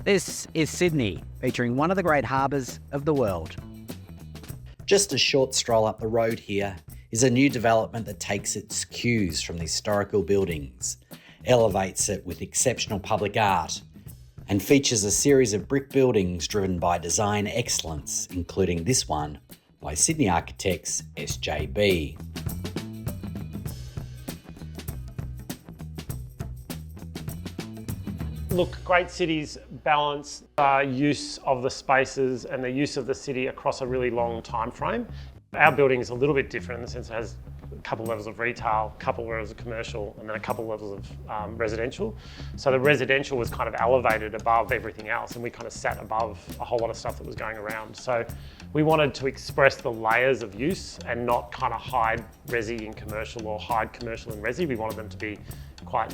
This is Sydney, featuring one of the great harbours of the world. Just a short stroll up the road here is a new development that takes its cues from the historical buildings, elevates it with exceptional public art, and features a series of brick buildings driven by design excellence, including this one by Sydney architects SJB. Look, great cities balance use of the spaces and the use of the city across a really long time frame. Our building is a little bit different in the sense it has a couple levels of retail, a couple levels of commercial, and then a couple levels of residential. So the residential was kind of elevated above everything else, and we kind of sat above a whole lot of stuff that was going around. So we wanted to express the layers of use and not kind of hide resi in commercial or hide commercial in resi. We wanted them to be quite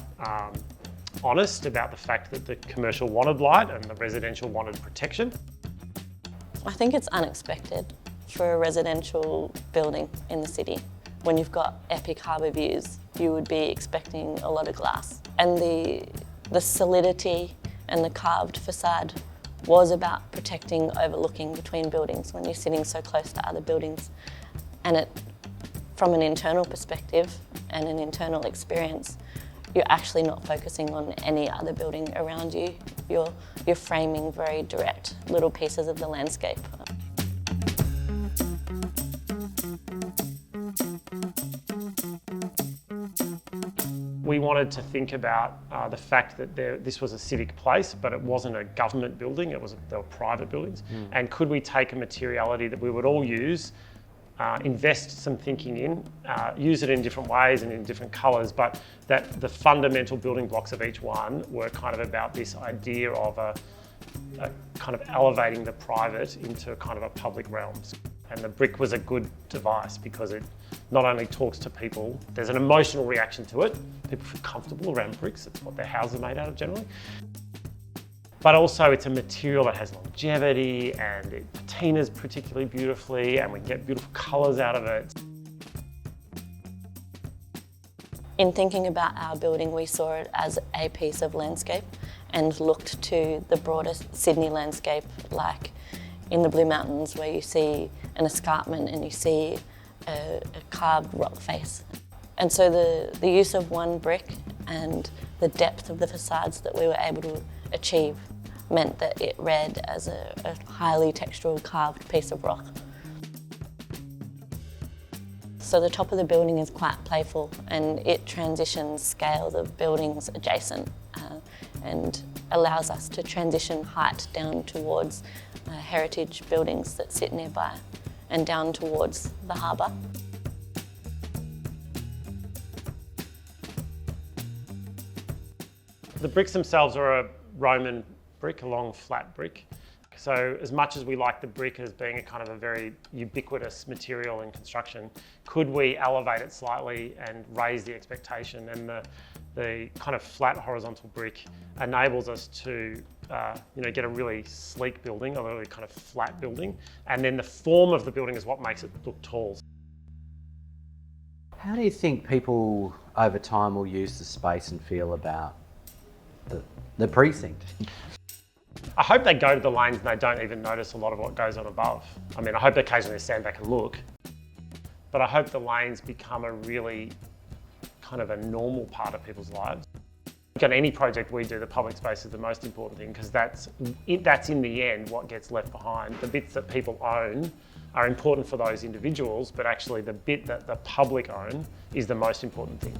honest about the fact that the commercial wanted light and the residential wanted protection. I think it's unexpected for a residential building in the city. When you've got epic harbour views, you would be expecting a lot of glass. And the solidity and the carved facade was about protecting overlooking between buildings when you're sitting so close to other buildings. And it, from an internal perspective and an internal experience, you're actually not focusing on any other building around you. You're framing very direct little pieces of the landscape. We wanted to think about the fact that this was a civic place, but it wasn't a government building, they were private buildings. And could we take a materiality that we would all use, invest some thinking in, use it in different ways and in different colours, but that the fundamental building blocks of each one were kind of about this idea of a kind of elevating the private into kind of a public realms. And the brick was a good device because it not only talks to people, there's an emotional reaction to it. People feel comfortable around bricks, it's what their houses are made out of generally. But also it's a material that has longevity and it patinas particularly beautifully and we get beautiful colours out of it. In thinking about our building, we saw it as a piece of landscape and looked to the broader Sydney landscape, like in the Blue Mountains where you see an escarpment and you see a carved rock face. And so the use of one brick and the depth of the facades that we were able to achieve meant that it read as a highly textural carved piece of rock. So the top of the building is quite playful and it transitions scales of buildings adjacent and allows us to transition height down towards heritage buildings that sit nearby and down towards the harbour. The bricks themselves are a Roman brick, a long flat brick. So as much as we like the brick as being a kind of a very ubiquitous material in construction, could we elevate it slightly and raise the expectation? And the kind of flat horizontal brick enables us to get a really sleek building, a really kind of flat building. And then the form of the building is what makes it look tall. How do you think people over time will use the space and feel about the precinct? I hope they go to the lanes and they don't even notice a lot of what goes on above. I mean, I hope occasionally they stand back and look, but I hope the lanes become a really kind of a normal part of people's lives. On any project we do, the public space is the most important thing because that's in the end what gets left behind. The bits that people own are important for those individuals, but actually the bit that the public own is the most important thing.